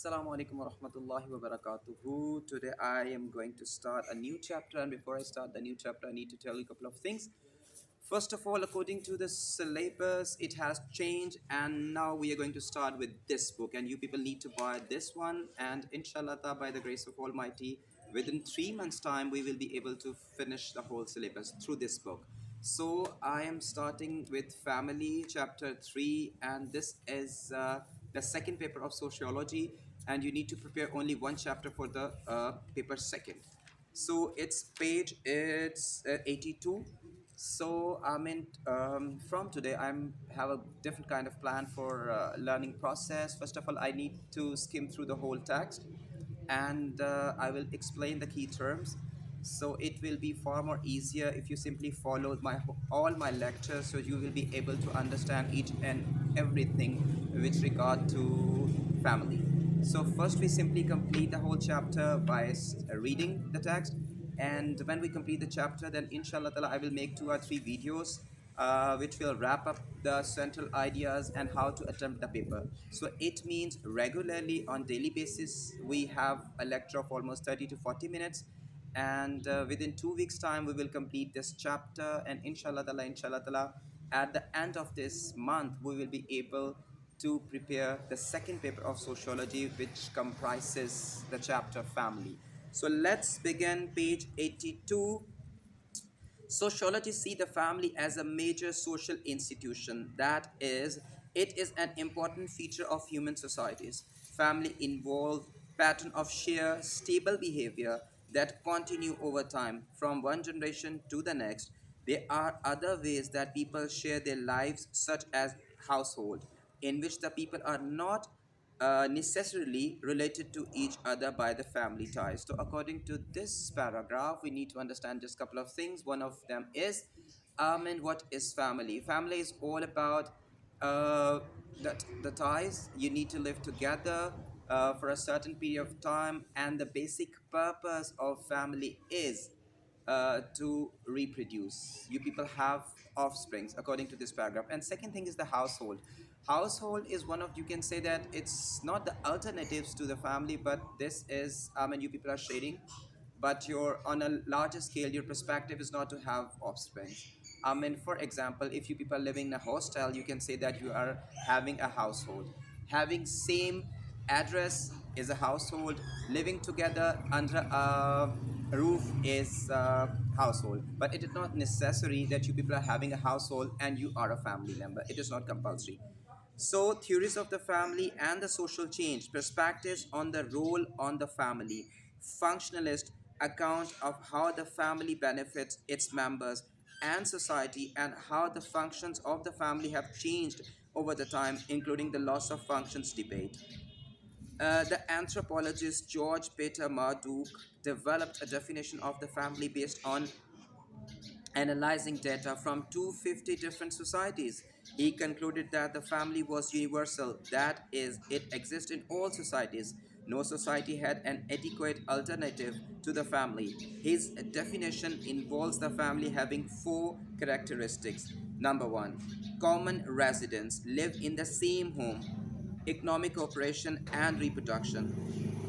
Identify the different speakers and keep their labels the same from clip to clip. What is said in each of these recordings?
Speaker 1: Assalamu alaikum wa rahmatullahi wa barakatuhu. Today I am going to start a new chapter, and before I start the new chapter, I need to tell you a couple of things. First of all, according to the syllabus, it has changed, and now we are going to start with this book. And you people need to buy this one, and inshallah, by the grace of Almighty, within 3 months' time, we will be able to finish the whole syllabus through this book. So I am starting with family, chapter 3, and this is the second paper of sociology, and you need to prepare only one chapter for the paper second. So it's 82. So I mean, from today I'm have a different kind of plan for learning process. First of all, I need to skim through the whole text, and I will explain the key terms. So it will be far more easier if you simply follow all my lectures, so you will be able to understand each and everything with regard to family. So first we simply complete the whole chapter by reading the text, and when we complete the chapter, then inshallah ta'ala, I will make 2 or 3 videos which will wrap up the central ideas and how to attempt the paper. So it means regularly on daily basis we have a lecture of almost 30 to 40 minutes, and within 2 weeks time we will complete this chapter, and inshallah ta'ala, at the end of this month we will be able to prepare the second paper of sociology, which comprises the chapter family. So let's begin page 82. Sociologists see the family as a major social institution. That is, it is an important feature of human societies. Family involve pattern of sheer stable behavior that continue over time from one generation to the next. There are other ways that people share their lives, such as household, in which the people are not necessarily related to each other by the family ties. So, according to this paragraph, we need to understand just a couple of things. One of them is, and what is family? Family is all about uh, the ties. You need to live together for a certain period of time, and the basic purpose of family is to reproduce. You people have offsprings according to this paragraph. And second thing is the household. Household is one of, you can say that it's not the alternatives to the family, but this is, you people are sharing, but you're on a larger scale, your perspective is not to have offspring. For example, if you people are living in a hostel, you can say that you are having a household. Having same address is a household. Living together under a roof is a household. But it is not necessary that you people are having a household and you are a family member. It is not compulsory. So, theories of the family and the social change, perspectives on the role on the family, functionalist account of how the family benefits its members and society, and how the functions of the family have changed over the time, including the loss of functions debate. The anthropologist George Peter Marduk developed a definition of the family based on analyzing data from 250 different societies. He concluded that the family was universal, that is, it exists in all societies. No society had an adequate alternative to the family. His definition involves the family having four characteristics. Number one, common residents live in the same home, economic cooperation and reproduction.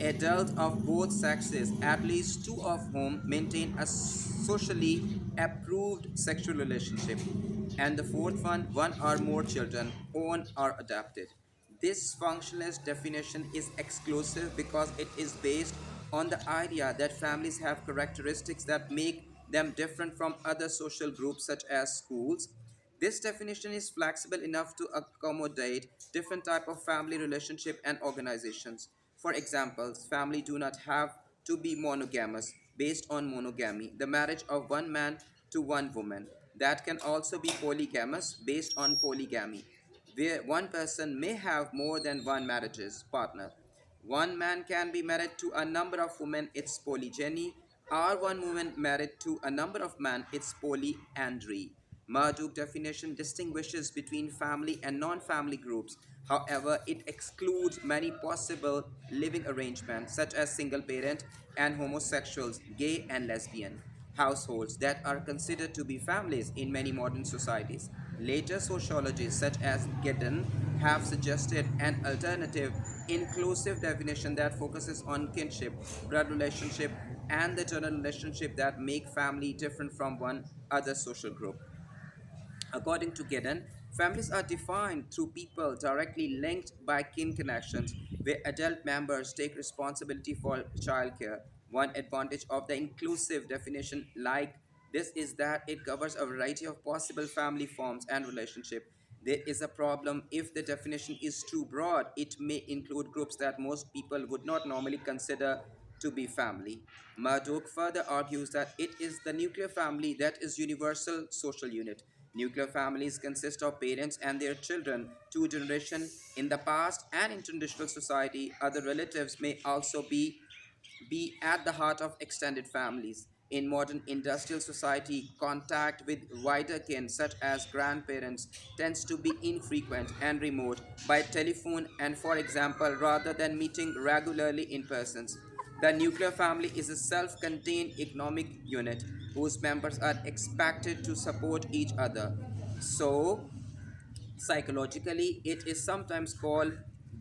Speaker 1: Adults of both sexes, at least two of whom maintain a socially approved sexual relationship. And the fourth one or more children, own or adopted. This functionalist definition is exclusive because it is based on the idea that families have characteristics that make them different from other social groups such as schools. This definition is flexible enough to accommodate different type of family relationship and organizations. For example, family do not have to be monogamous based on monogamy, the marriage of one man to one woman. That can also be polygamous based on polygamy, where one person may have more than one marriages partner. One man can be married to a number of women, it's polygyny, or one woman married to a number of men, it's polyandry. Marduk definition distinguishes between family and non-family groups. However, it excludes many possible living arrangements such as single parent and homosexuals, gay and lesbian households that are considered to be families in many modern societies. Later sociologists such as Giddens have suggested an alternative, inclusive definition that focuses on kinship, blood relationship, and the general relationship that make family different from one other social group. According to Giddens, families are defined through people directly linked by kin connections, where adult members take responsibility for childcare. One advantage of the inclusive definition like this is that it covers a variety of possible family forms and relationships. There is a problem if the definition is too broad. It may include groups that most people would not normally consider to be family. Murdoch further argues that it is the nuclear family that is universal social unit. Nuclear families consist of parents and their children, two generations in the past, and in traditional society, other relatives may also be at the heart of extended families. In modern industrial society, contact with wider kin, such as grandparents, tends to be infrequent and remote by telephone and, for example, rather than meeting regularly in persons. The nuclear family is a self contained economic unit whose members are expected to support each other. So, psychologically, it is sometimes called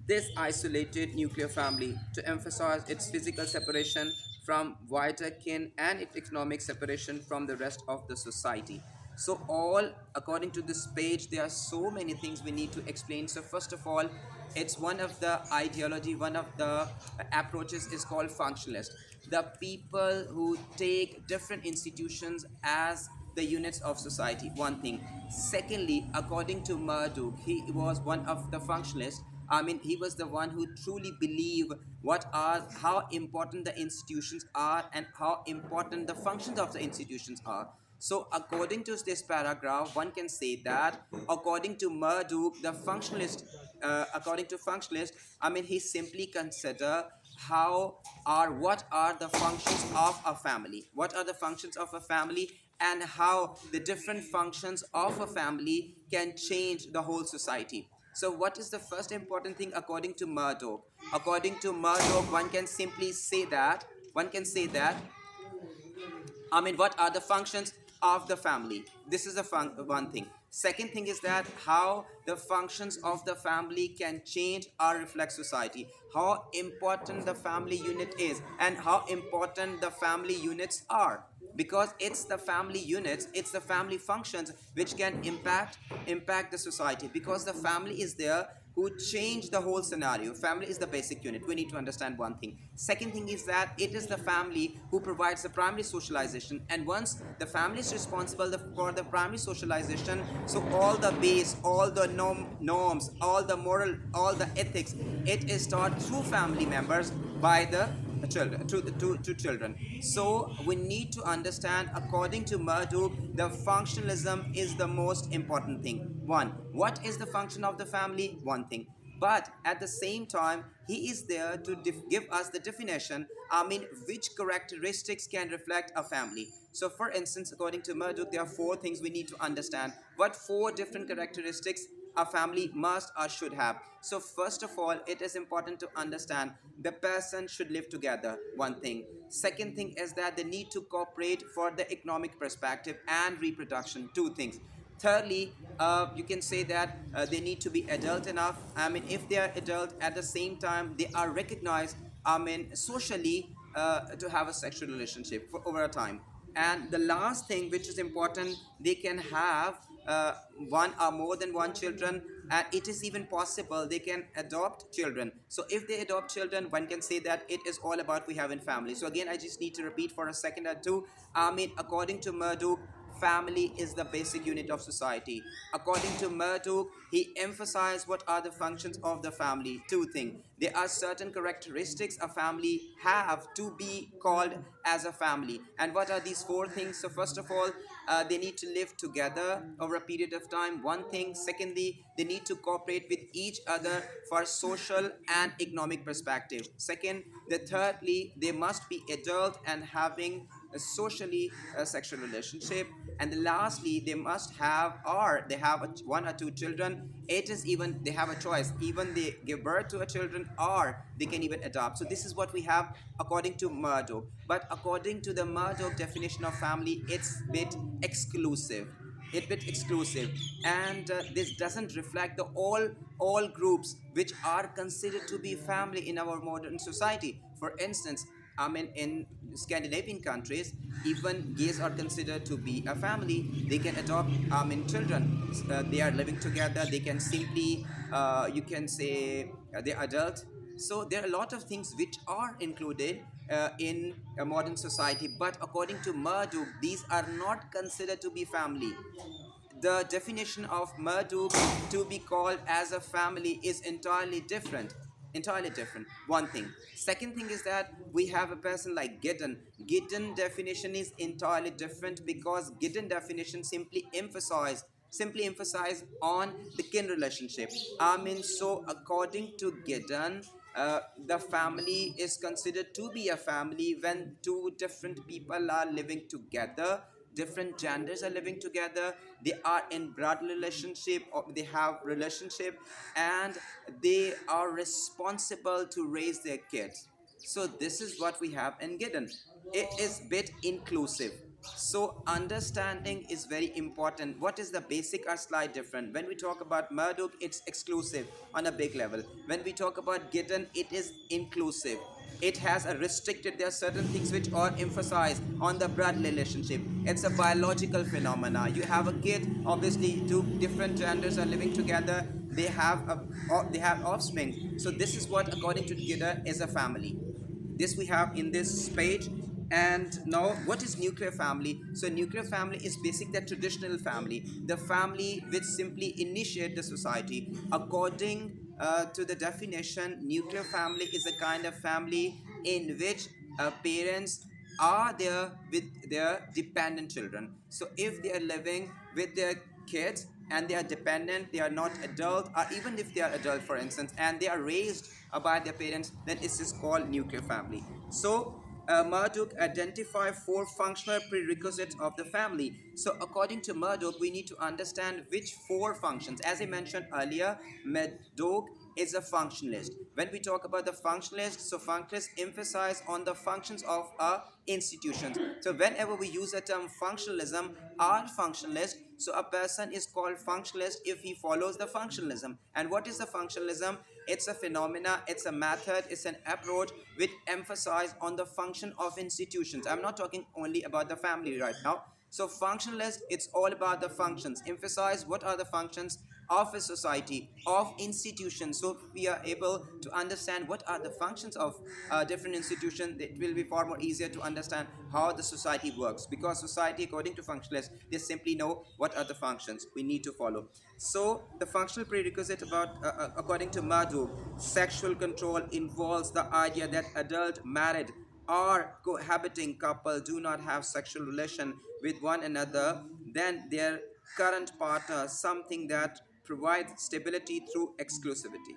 Speaker 1: this isolated nuclear family to emphasize its physical separation from wider kin and its economic separation from the rest of the society. So, all according to this page, there are so many things we need to explain. So, first of all, it's one of the ideology, one of the approaches is called functionalist. The people who take different institutions as the units of society, one thing. Secondly, according to Marduk, he was one of the functionalists. I mean, he was the one who truly believed what are how important the institutions are and how important the functions of the institutions are. So, according to this paragraph, one can say that according to Marduk, the functionalist, according to functionalist, I mean, he simply consider how are what are the functions of a family, what are the functions of a family, and how the different functions of a family can change the whole society. So, what is the first important thing according to Murdoch? According to Murdoch, one can simply say that one can say that I mean, what are the functions of the family? This is the one thing. Second thing is that how the functions of the family can change or reflect society. How important the family unit is and how important the family units are. Because it's the family units, it's the family functions which can impact the society. Because the family is there who change the whole scenario. Family is the basic unit. We need to understand one thing. Second thing is that it is the family who provides the primary socialization, and once the family is responsible for the primary socialization, so all the base, all the norms, all the moral, all the ethics, it is taught through family members by the children to children. So we need to understand according to Marduk, the functionalism is the most important thing. One, what is the function of the family? One thing. But at the same time, he is there to give us the definition, I mean, which characteristics can reflect a family. So for instance, according to Marduk, there are four things we need to understand. What four different characteristics a family must or should have? So first of all, it is important to understand the person should live together, one thing. Second thing is that they need to cooperate for the economic perspective and reproduction, two things. Thirdly, you can say that they need to be adult enough. I mean, if they are adult, at the same time they are recognized, I mean, socially, to have a sexual relationship for over a time. And the last thing which is important, they can have one or more than one children, and it is even possible they can adopt children. So if they adopt children, one can say that it is all about we have in family. So again, I just need to repeat for a second or two. I mean, according to Murdoch, family is the basic unit of society. According to Murdoch, he emphasized what are the functions of the family. Two things. There are certain characteristics a family have to be called as a family. And what are these four things? So first of all, they need to live together over a period of time. One thing. Secondly, they need to cooperate with each other for social and economic perspective. Second, the thirdly, they must be adult and having a socially sexual relationship. And lastly, they must have or they have one or two children. It is even they have a choice, even they give birth to a children or they can even adopt. So this is what we have according to Murdoch. But according to the Murdoch definition of family, it's a bit exclusive. it bit exclusive, and this doesn't reflect the all groups which are considered to be family in our modern society. For instance, I mean, in Scandinavian countries, even gays are considered to be a family. They can adopt, I mean, children. They are living together. They can simply, you can say, they're adult. So there are a lot of things which are included in a modern society. But according to Marduk, these are not considered to be family. The definition of Marduk to be called as a family is entirely different. Entirely different. One thing. Second thing is that we have a person like Gideon. Gideon definition is entirely different because Gideon definition simply emphasize on the kin relationship. I mean, so according to Gideon, the family is considered to be a family when two different people are living together, different genders are living together, they are in blood relationship or they have relationship, and they are responsible to raise their kids. So this is what we have in Gideon. It is bit inclusive. So understanding is very important. What is the basic or slight different? When we talk about Marduk, it's exclusive on a big level. When we talk about Gideon, it is inclusive. It has a restricted, there are certain things which are emphasized on the blood relationship. It's a biological phenomena. You have a kid, obviously two different genders are living together, they have offspring. So this is what according to Gideon is a family. This we have in this page. And now, what is nuclear family? So nuclear family is basic the traditional family, the family which simply initiate the society. According to the definition, nuclear family is a kind of family in which parents are there with their dependent children. So if they are living with their kids and they are dependent, they are not adult, or even if they are adult, for instance, and they are raised by their parents, then it is called nuclear family. So Marduk identify four functional prerequisites of the family. So according to Marduk, we need to understand which four functions. As I mentioned earlier, Marduk is a functionalist. When we talk about the functionalist, so functionalists emphasize on the functions of institutions. So whenever we use the term functionalism or functionalist, so a person is called functionalist if he follows the functionalism. And what is the functionalism? It's a phenomena, it's a method, it's an approach which emphasize on the function of institutions. I'm not talking only about the family right now. So functionalist, it's all about the functions. Emphasize what are the functions of a society, of institutions. So if we are able to understand what are the functions of different institutions, it will be far more easier to understand how the society works. Because society, according to functionalists, they simply know what are the functions we need to follow. So the functional prerequisite about, according to Madhu, sexual control involves the idea that adult married or cohabiting couple do not have sexual relation with one another than their current partner, something that provides stability through exclusivity.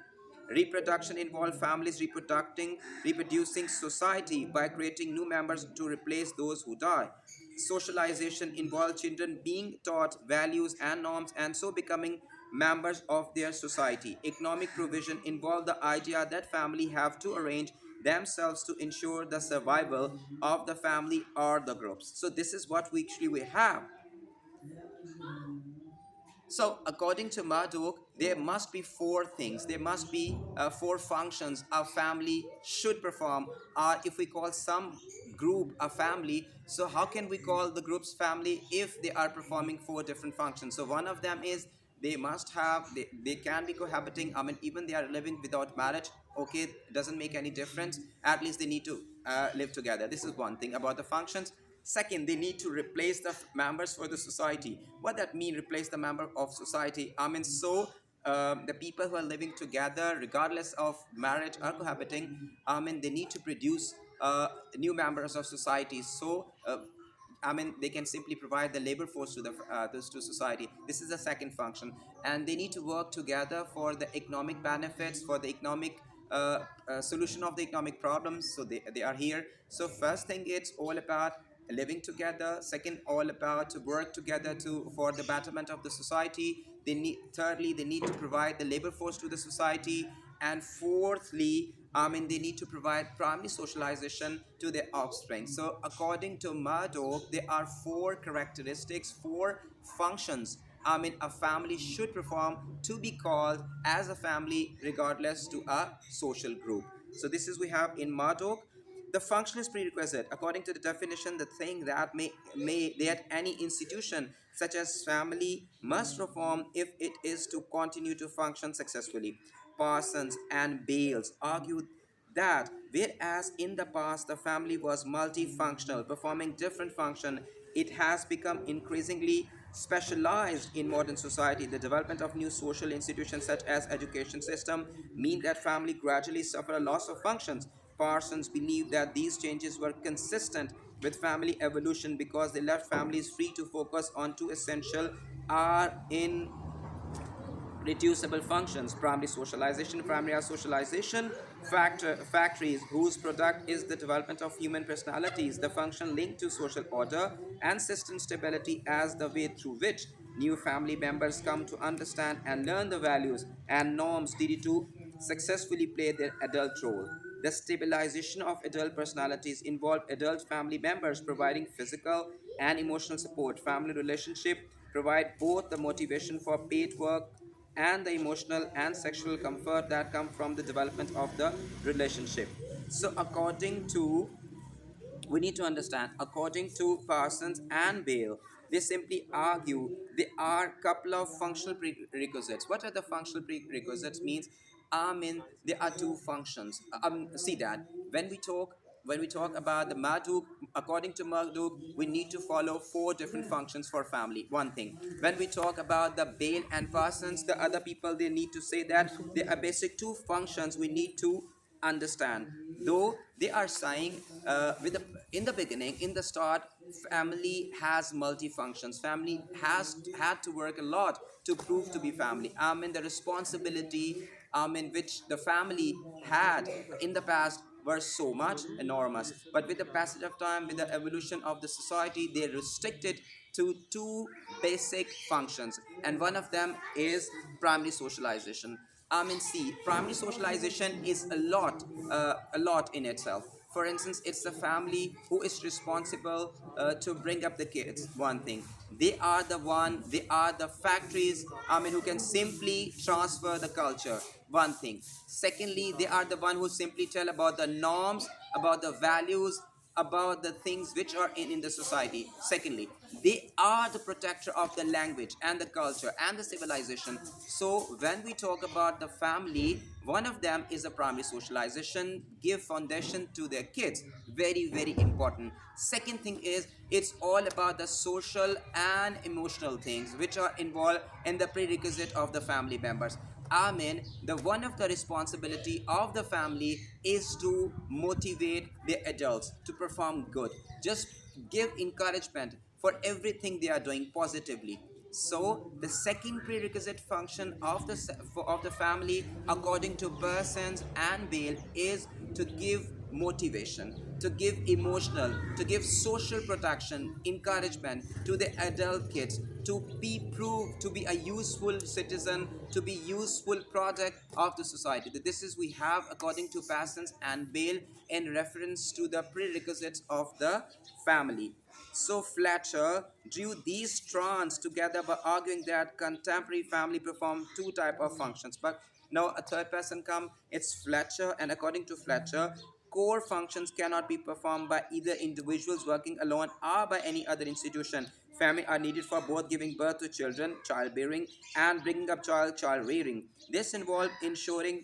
Speaker 1: Reproduction involves families reproducing society by creating new members to replace those who die. Socialization involves children being taught values and norms and so becoming members of their society. Economic provision involves the idea that family have to arrange themselves to ensure the survival of the family or the groups. So this is what we have. So, according to Marduk, there must be four things. There must be four functions a family should perform. Or if we call some group a family, so how can we call the groups family if they are performing four different functions? So, one of them is they must have, they can be cohabiting. I mean, even they are living without marriage. Okay, doesn't make any difference. At least they need to live together. This is one thing about the functions. Second, they need to replace the members for the society. What that mean, replace the member of society? I mean, so the people who are living together, regardless of marriage or cohabiting, I mean, they need to produce new members of society. So I mean, they can simply provide the labor force to the this to society. This is the second function, and they need to work together for the economic benefits, for the economic solution of the economic problems. So they are here. So first thing, it's all about living together. Second, all about to work together to for the betterment of the society. They need thirdly, they need to provide the labor force to the society, and fourthly, I mean, they need to provide primary socialization to their offspring. So, according to Murdoch, there are four characteristics, four functions. I mean, a family should perform to be called as a family, regardless to a social group. So, this is we have in Murdoch. The functionalist prerequisite, according to the definition, the thing that may that any institution such as family must perform if it is to continue to function successfully. Parsons and Bales argued that whereas in the past the family was multifunctional, performing different functions, it has become increasingly specialized in modern society. The development of new social institutions such as education system mean that family gradually suffer a loss of functions. Parsons believed that these changes were consistent with family evolution because they left families free to focus on two essential are in reducible functions: primary socialization, primary socialization, factories whose product is the development of human personalities, the function linked to social order and system stability as the way through which new family members come to understand and learn the values and norms needed to successfully play their adult role. The stabilization of adult personalities involve adult family members providing physical and emotional support. Family relationship provide both the motivation for paid work and the emotional and sexual comfort that come from the development of the relationship. So according to, we need to understand, according to Parsons and Bale, they simply argue there are a couple of functional prerequisites. What are the functional prerequisites means? I mean, there are two functions. See that when we talk about the Marduk, according to Marduk, we need to follow four different functions for family. One thing. When we talk about the Bale and Parsons, the other people, they need to say that there are basic two functions we need to understand. Though they are saying with the in the beginning, in the start, family has multifunctions. Family has had to work a lot to prove to be family. I mean, the responsibility in which the family had in the past were so much enormous. But with the passage of time, with the evolution of the society, they restricted to two basic functions, and one of them is primary socialization. I mean, see, primary socialization is a lot in itself. For instance, it's the family who is responsible to bring up the kids. One thing, they are the factories. I mean, who can simply transfer the culture. One thing. Secondly, they are the one who simply tell about the norms, about the values, about the things which are in the society. Secondly, they are the protector of the language and the culture and the civilization. So when we talk about the family, one of them is a primary socialization, give foundation to their kids. Very, very important. Second thing is it's all about the social and emotional things which are involved in the prerequisite of the family members. I mean, the one of the responsibility of the family is to motivate the adults to perform good. Just give encouragement for everything they are doing positively. So the second prerequisite function of of the family, according to Persons and Bale, is to give motivation, to give emotional, to give social protection, encouragement to the adult kids to be proved to be a useful citizen, to be useful product of the society. This is we have according to Persons and Bale in reference to the prerequisites of the family. So Fletcher drew these strands together by arguing that contemporary family perform two type of functions. But now a third person come, it's Fletcher, and according to Fletcher, core functions cannot be performed by either individuals working alone or by any other institution. Family are needed for both giving birth to children, childbearing, and bringing up child rearing. This involves ensuring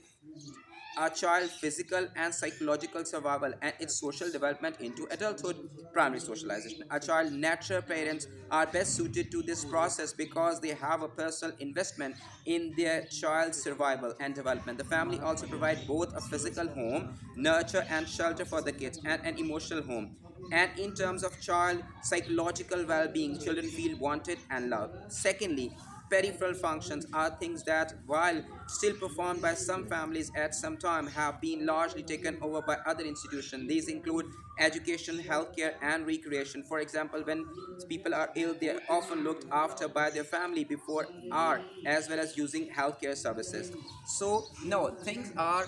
Speaker 1: a child's physical and psychological survival and its social development into adulthood. Primary socialization, a child natural parents are best suited to this process because they have a personal investment in their child's survival and development. The family also provide both a physical home, nurture and shelter for the kids, and an emotional home. And in terms of child psychological well-being, children feel wanted and loved. Secondly, peripheral functions are things that, while still performed by some families at some time, have been largely taken over by other institutions. These include education, healthcare, and recreation. For example, when people are ill, they are often looked after by their family before are, as well as using healthcare services. So, no, things are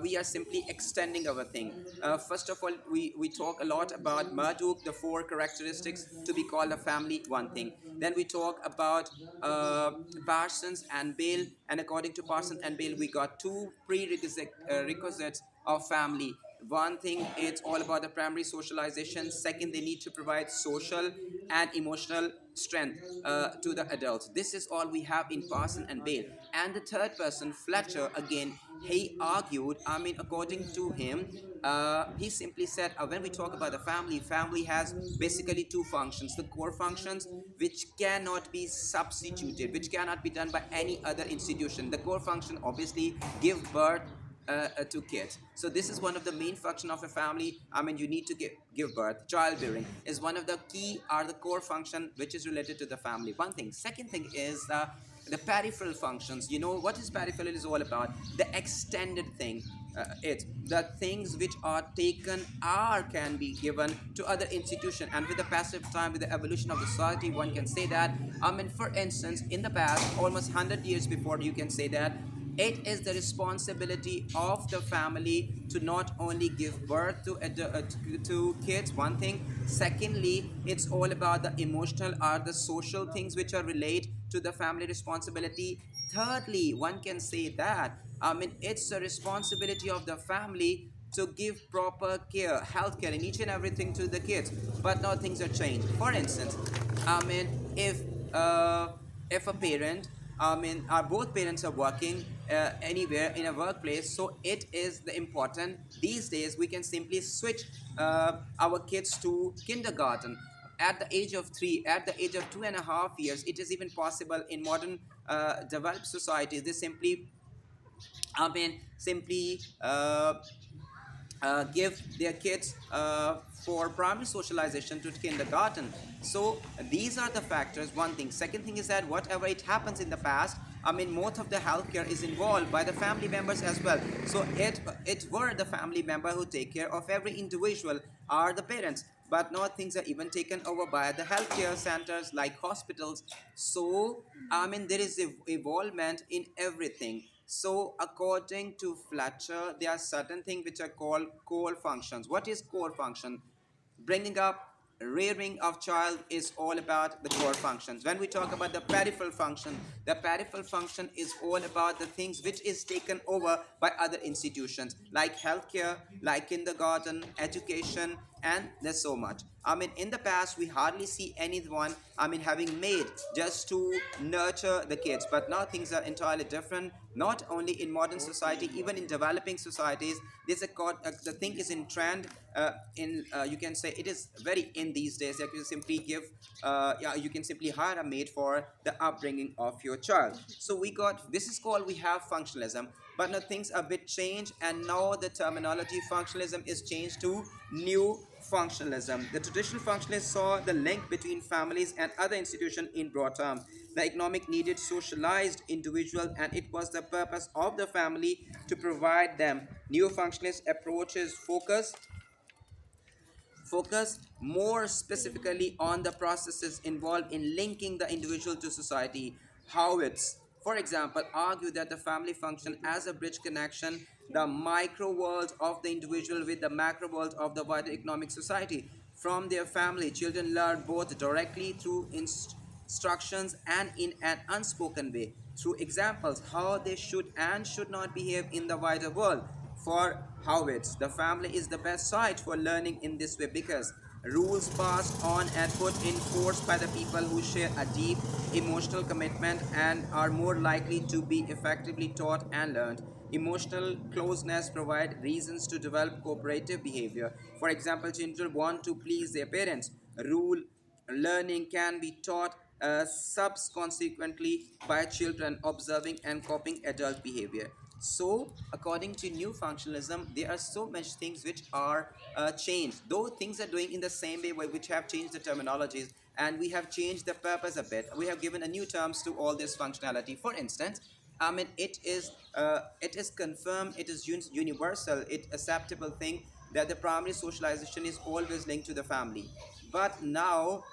Speaker 1: we are simply extending our thing. First of all, we talk a lot about Marduk, the four characteristics to be called a family, one thing. Then we talk about Parsons and Bale, and according to Parsons and Bale, we got two prerequisites of family. One thing, it's all about the primary socialization. Second, they need to provide social and emotional strength to the adults. This is all we have in Parson and Bale. And the third person, Fletcher, again, he argued, I mean, according to him, he simply said, when we talk about the family, family has basically two functions: the core functions, which cannot be substituted, which cannot be done by any other institution. The core function, obviously, give birth to kids. So this is one of the main function of a family. I mean, you need to give birth. Childbearing is one of the key, are the core function which is related to the family. One thing. Second thing is the peripheral functions. You know what is peripheral is all about? The extended thing. It's the things which are taken are can be given to other institution, and with the passage of time, with the evolution of the society, one can say that. I mean, for instance, in the past, almost 100 years before, you can say that it is the responsibility of the family to not only give birth to kids, one thing. Secondly, it's all about the emotional or the social things which are related to the family responsibility. Thirdly, one can say that, I mean, it's the responsibility of the family to give proper care, health care, and each and everything to the kids. But now things are changed. For instance, I mean, uh, if a parent, I mean, our both parents are working anywhere in a workplace, so it is the important. These days, we can simply switch our kids to kindergarten at the age of 3, at the age of 2.5 years. It is even possible in modern developed societies. They simply, I mean, simply give their kids for primary socialization to kindergarten. So these are the factors. One thing. Second thing is that whatever it happens in the past, I mean, most of the healthcare is involved by the family members as well. So it were the family member who take care of every individual, are the parents. But now things are even taken over by the healthcare centers like hospitals. So I mean, there is evolvement in everything. So according to Fletcher, there are certain things which are called core functions. What is core function? Bringing up, rearing of child is all about the core functions. When we talk about the peripheral function is all about the things which is taken over by other institutions like healthcare, like kindergarten, education, and there's so much. I mean, in the past, we hardly see anyone, I mean, having maid just to nurture the kids. But now things are entirely different. Not only in modern society, even in developing societies, the thing is in trend. In You can say it is very in these days. That you simply give, yeah, you can simply hire a maid for the upbringing of your child. So we got this is called, we have functionalism. But now things a bit change, and now the terminology functionalism is changed to new functionalism. The traditional functionalists saw the link between families and other institutions in broad terms. The economic needed socialized individual, and it was the purpose of the family to provide them. New functionalist approaches focus more specifically on the processes involved in linking the individual to society. Howitz, for example, argue that the family function as a bridge connection the micro world of the individual with the macro world of the wider economic society. From their family, children learn both directly through instructions and in an unspoken way through examples how they should and should not behave in the wider world. For Howitz, the family is the best site for learning in this way because rules passed on and put in force by the people who share a deep emotional commitment and are more likely to be effectively taught and learned. Emotional closeness provide reasons to develop cooperative behavior. For example, children want to please their parents. Rule learning can be taught subsequently by children observing and copying adult behavior. So, according to new functionalism, there are so much things which are changed. Though things are doing in the same way, which have changed the terminologies, and we have changed the purpose a bit. We have given a new terms to all this functionality. For instance, I mean, it is confirmed, it is universal, it acceptable thing that the primary socialization is always linked to the family. But now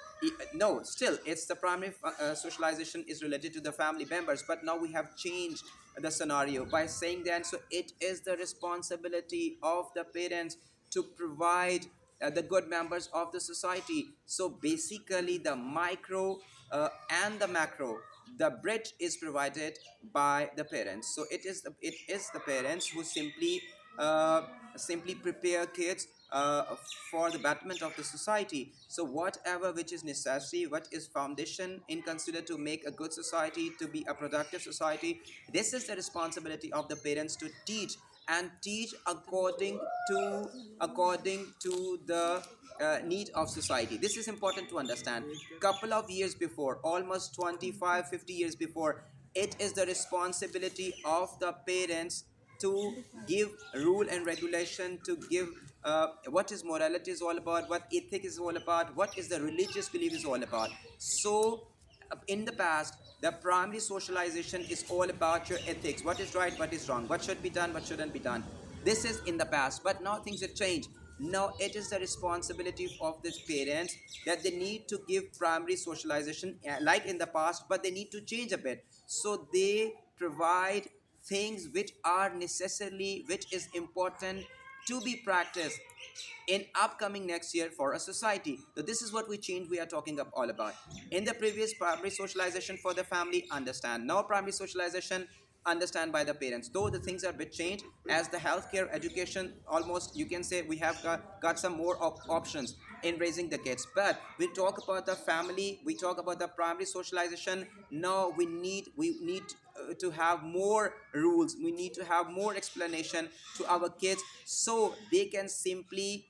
Speaker 1: No, still it's the primary socialization is related to the family members, but now we have changed the scenario by saying that so it is the responsibility of the parents to provide the good members of the society. So basically the micro and the macro, the bridge is provided by the parents. So it is the parents who uh, simply prepare kids for the betterment of the society. So whatever which is necessary, what is foundation in consider to make a good society, to be a productive society, this is the responsibility of the parents to teach, and teach according to the need of society. This is important to understand. Couple of years before, almost 25-50 years before, it is the responsibility of the parents to give rule and regulation, to give what is morality is all about, what ethic is all about, what is the religious belief is all about. So in the past, the primary socialization is all about your ethics, what is right, what is wrong, what should be done, what shouldn't be done. This is in the past, but now things have changed. Now it is the responsibility of the parents that they need to give primary socialization like in the past, but they need to change a bit. So they provide things which are necessarily, which is important to be practiced in upcoming next year for a society. So this is what we change, we are talking all about. In the previous, primary socialization for the family, understand. Now primary socialization, understand by the parents, though the things are a bit changed as the healthcare education, almost you can say we have got some more options in raising the kids. But we talk about the family, we talk about the primary socialization. Now we need to have more rules, we need to have more explanation to our kids, so they can simply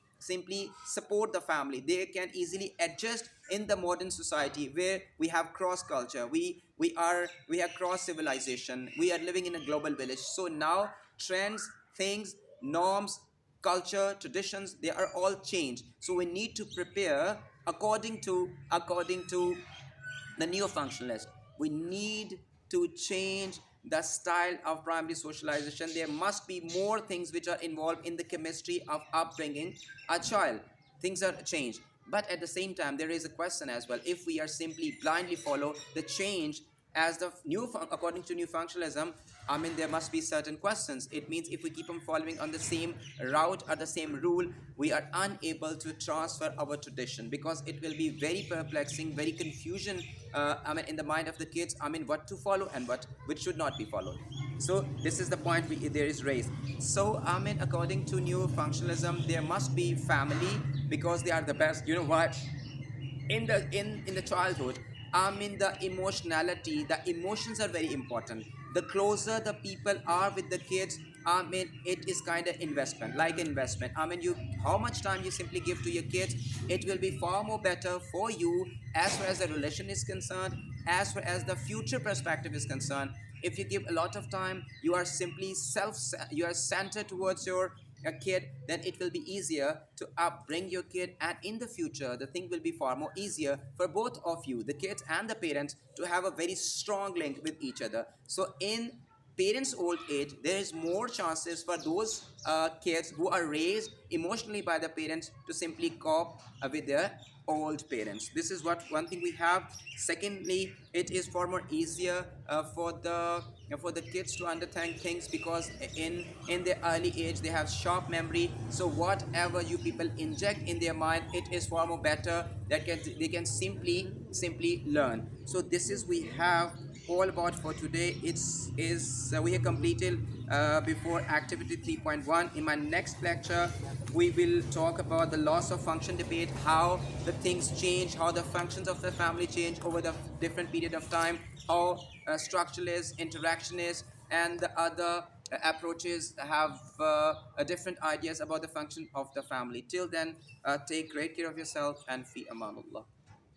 Speaker 1: support the family, they can easily adjust in the modern society where we have cross culture, we have cross civilization, we are living in a global village. So now trends, things, norms, culture, traditions, they are all changed. So we need to prepare according to the neo functionalist. We need to change the style of primary socialization. There must be more things which are involved in the chemistry of upbringing a child. Things are changed. But at the same time, there is a question as well. If we are simply blindly follow the change as the according to new functionalism, I mean there must be certain questions. It means if we keep on following on the same route or the same rule, we are unable to transfer our tradition, because it will be very perplexing, very confusion, I mean in the mind of the kids, I mean what to follow and what which should not be followed. So this is the point there is raised. So I mean according to new functionalism, there must be family, because they are the best. You know what, in the childhood, I mean the emotionality, the emotions are very important. The closer the people are with the kids, I mean it is kind of investment, like investment. I mean you, how much time you simply give to your kids, it will be far more better for you as far as the relation is concerned, as far as the future perspective is concerned. If you give a lot of time, you are simply you are centered towards your a kid, then it will be easier to upbring your kid, and in the future the thing will be far more easier for both of you, the kids and the parents, to have a very strong link with each other. So in parents old age, there is more chances for those kids who are raised emotionally by the parents to simply cope with their old parents. This is what one thing we have. Secondly, it is far more easier for the kids to understand things, because in their early age they have sharp memory. So whatever you people inject in their mind, it is far more better that they can simply learn. So this is we have all about for today. It's is we have completed before activity 3.1. In my next lecture, we will talk about the loss of function debate, how the things change, how the functions of the family change over the different period of time, how structuralist, interactionist, and the other approaches have different ideas about the function of the family. Till then, take great care of yourself and fi amanullah.